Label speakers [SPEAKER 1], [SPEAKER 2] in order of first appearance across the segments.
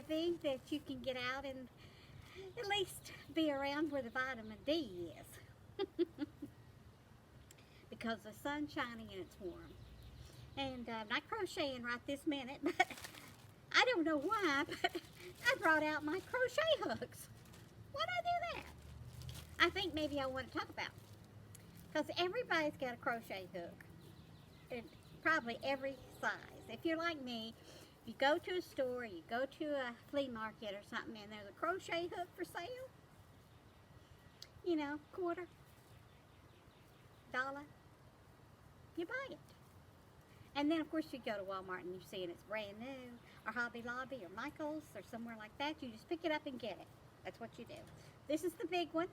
[SPEAKER 1] think that you can get out and at least be around where the vitamin D is. Because the sun's shining and it's warm. And I'm not crocheting right this minute, but I don't know why, but I brought out my crochet hooks. Why'd I do that? I think maybe I want to talk about it. Because everybody's got a crochet hook. And probably every size. If you're like me, you go to a store, you go to a flea market or something, and there's a crochet hook for sale. You know, $0.25, $1. You buy it. And then, of course, you go to Walmart and you see it, it's brand new, or Hobby Lobby, or Michael's, or somewhere like that. You just pick it up and get it. That's what you do. This is the big one,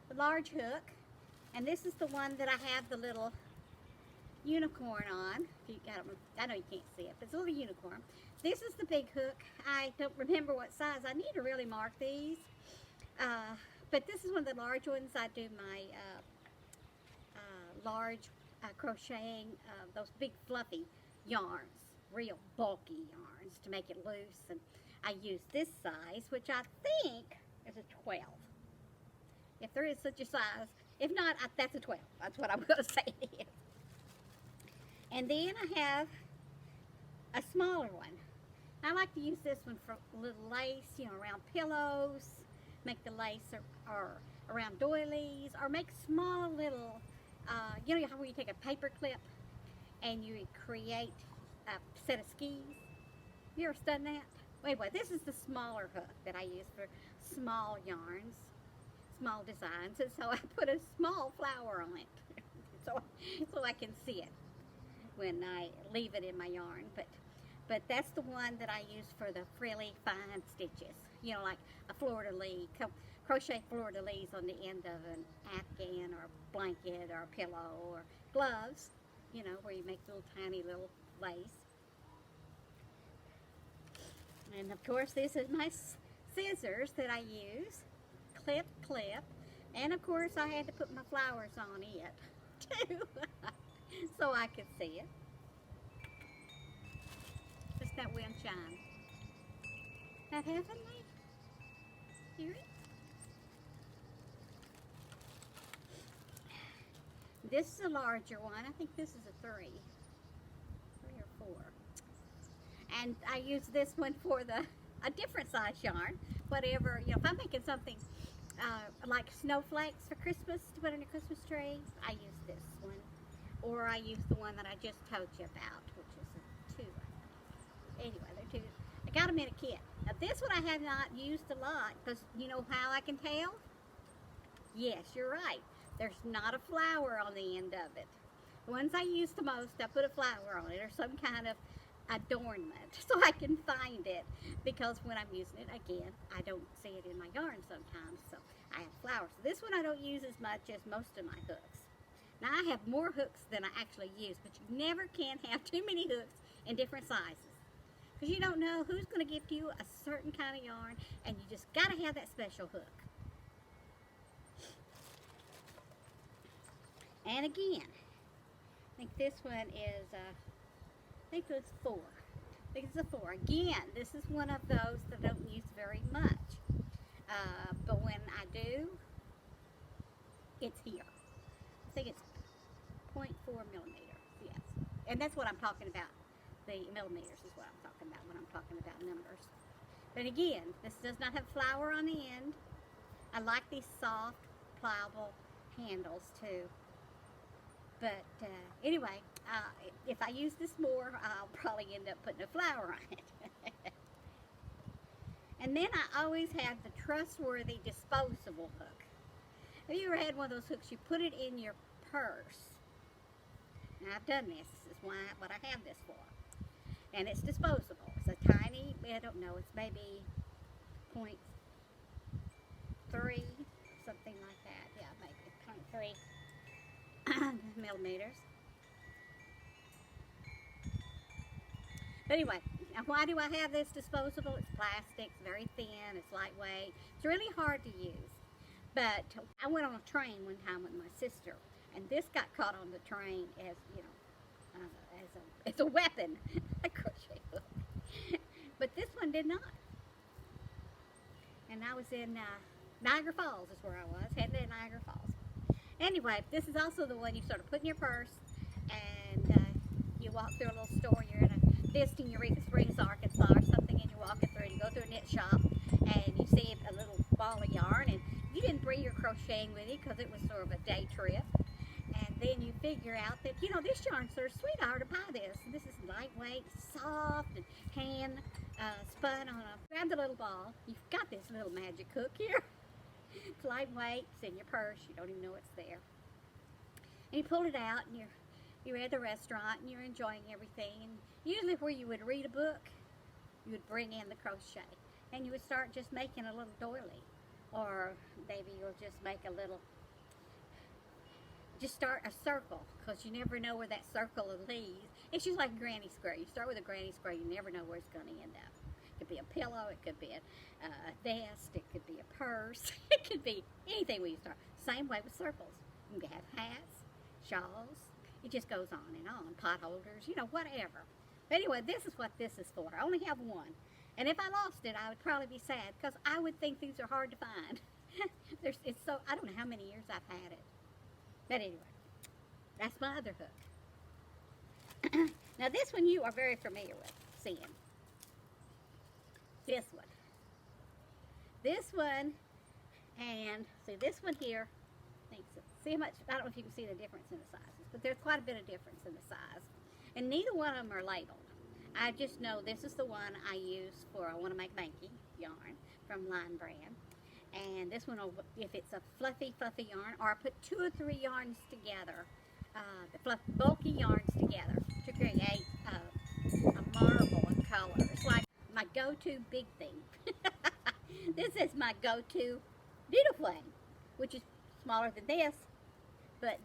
[SPEAKER 1] the large hook, and this is the one that I have the little unicorn on. If you got them, I know you can't see it, but it's a little unicorn. This is the big hook. I don't remember what size. I need to really mark these. But this is one of the large ones. I do my large crocheting, those big fluffy yarns, real bulky yarns to make it loose. And I use this size, which I think is a 12. If there is such a size. If not, that's a 12. That's what I'm going to say it is. And then I have a smaller one. I like to use this one for a little lace, you know, around pillows, make the lace or around doilies, or make small little, you know how you take a paper clip and you create a set of skis? You ever done that? Anyway, this is the smaller hook that I use for small yarns, small designs, and so I put a small flower on it so I can see it when I leave it in my yarn. But that's the one that I use for the frilly fine stitches. You know, like a fleur-de-lis, crochet fleur-de-lis on the end of an afghan or a blanket or a pillow, or gloves, you know, where you make little tiny little lace. And of course, this is my scissors that I use. Clip, clip. And of course, I had to put my flowers on it too, so I could see it. Just that wind shine. That haven't they? Hear it? This is a larger one. I think this is a 3 or 4. And I use this one for a different size yarn. Whatever, you know, if I'm making something like snowflakes for Christmas to put on your Christmas tree, I use this one. Or I use the one that I just told you about, which is a 2, I think. Anyway, they're 2. I got them in a kit. Now this one I have not used a lot, because you know how I can tell? Yes, you're right. There's not a flower on the end of it. The ones I use the most, I put a flower on it or some kind of adornment so I can find it, because when I'm using it, again, I don't see it in my yarn sometimes, so I have flowers. This one I don't use as much as most of my hooks. Now I have more hooks than I actually use, but you never can have too many hooks in different sizes, because you don't know who's going to gift you a certain kind of yarn, and you just got to have that special hook. And again, I think this one is, I think it's 4. I think it's a 4. Again, this is one of those that I don't use very much. But when I do, it's here. I think it's 0.4 millimeters, yes. And that's what I'm talking about. The millimeters is what I'm talking about when I'm talking about numbers. But again, this does not have flower on the end. I like these soft, pliable handles too. But anyway, if I use this more, I'll probably end up putting a flower on it. And then I always have the trustworthy disposable hook. Have you ever had one of those hooks, you put it in your purse? Now I've done this. This is what I have this for. And it's disposable. It's a tiny, I don't know, it's maybe 0.3, something like that. Yeah, maybe 0.3. millimeters. But anyway, now why do I have this disposable? It's plastic, it's very thin, it's lightweight. It's really hard to use. But I went on a train one time with my sister, and this got caught on the train as, you know, as a weapon, a crochet hook. But this one did not. And I was in Niagara Falls is where I was, heading to Niagara Falls. Anyway, this is also the one you sort of put in your purse, and you walk through a little store. You're in a visiting Eureka Springs, Arkansas, or something, and you're walking through, and you go through a knit shop, and you see a little ball of yarn, and you didn't bring your crocheting with you because it was sort of a day trip. And then you figure out that, you know, this yarn's sort of sweet. I ought to buy this. And this is lightweight, soft, and hand spun on a. Grab the little ball. You've got this little magic hook here. It's lightweight. It's in your purse. You don't even know it's there. And you pull it out, and you're at the restaurant, and you're enjoying everything. And usually, where you would read a book, you would bring in the crochet, and you would start just making a little doily, or maybe you'll just make a little. Just start a circle, because you never know where that circle will lead. It's just like a granny square. You start with a granny square, you never know where it's going to end up. It could be a pillow, it could be a vest, it could be a purse, it could be anything when you start. Same way with circles. You can have hats, shawls, it just goes on and on. Pot holders, you know, whatever. But anyway, this is what this is for. I only have one. And if I lost it, I would probably be sad, because I would think these are hard to find. It's so, I don't know how many years I've had it. But anyway, that's my other hook. Now this one you are very familiar with seeing. This one. This one, and see this one here. See how much, I don't know if you can see the difference in the sizes, but there's quite a bit of difference in the size. And neither one of them are labeled. I just know this is the one I use for, I want to make banky yarn from Line Brand. And this one, if it's a fluffy yarn, or I put 2 or 3 yarns together, the bulky yarns together to create a marble of color. It's like my go-to big thing. This is my go-to needle flame, which is smaller than this, but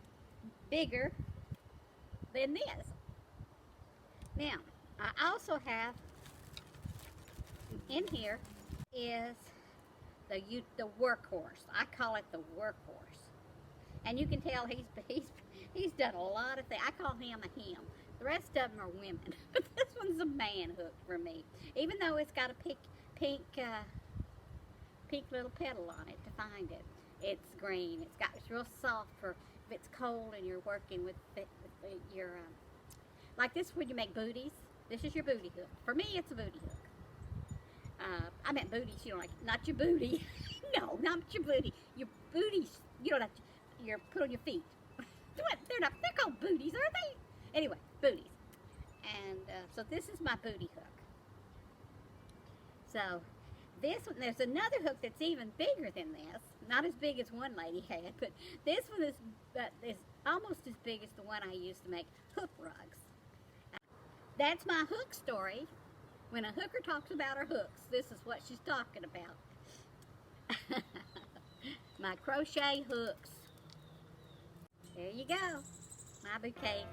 [SPEAKER 1] bigger than this. Now, I also have in here is the workhorse. I call it the workhorse, and you can tell he's done a lot of things. I call him a him. The rest of them are women, but this one's a man hook for me. Even though it's got a pink little petal on it to find it. It's green. It's real soft for if it's cold and you're working with your like this when you make booties. This is your booty hook. For me, it's a booty hook. I meant booties, you know, like, not your booty. No, not your booty. Your booties, you know, you're put on your feet. They're called booties, aren't they? Anyway, booties. And so this is my booty hook. So this one, there's another hook that's even bigger than this. Not as big as one lady had, but this one is almost as big as the one I used to make hook rugs. That's my hook story. When a hooker talks about her hooks, this is what she's talking about. My crochet hooks. There you go. My bouquet.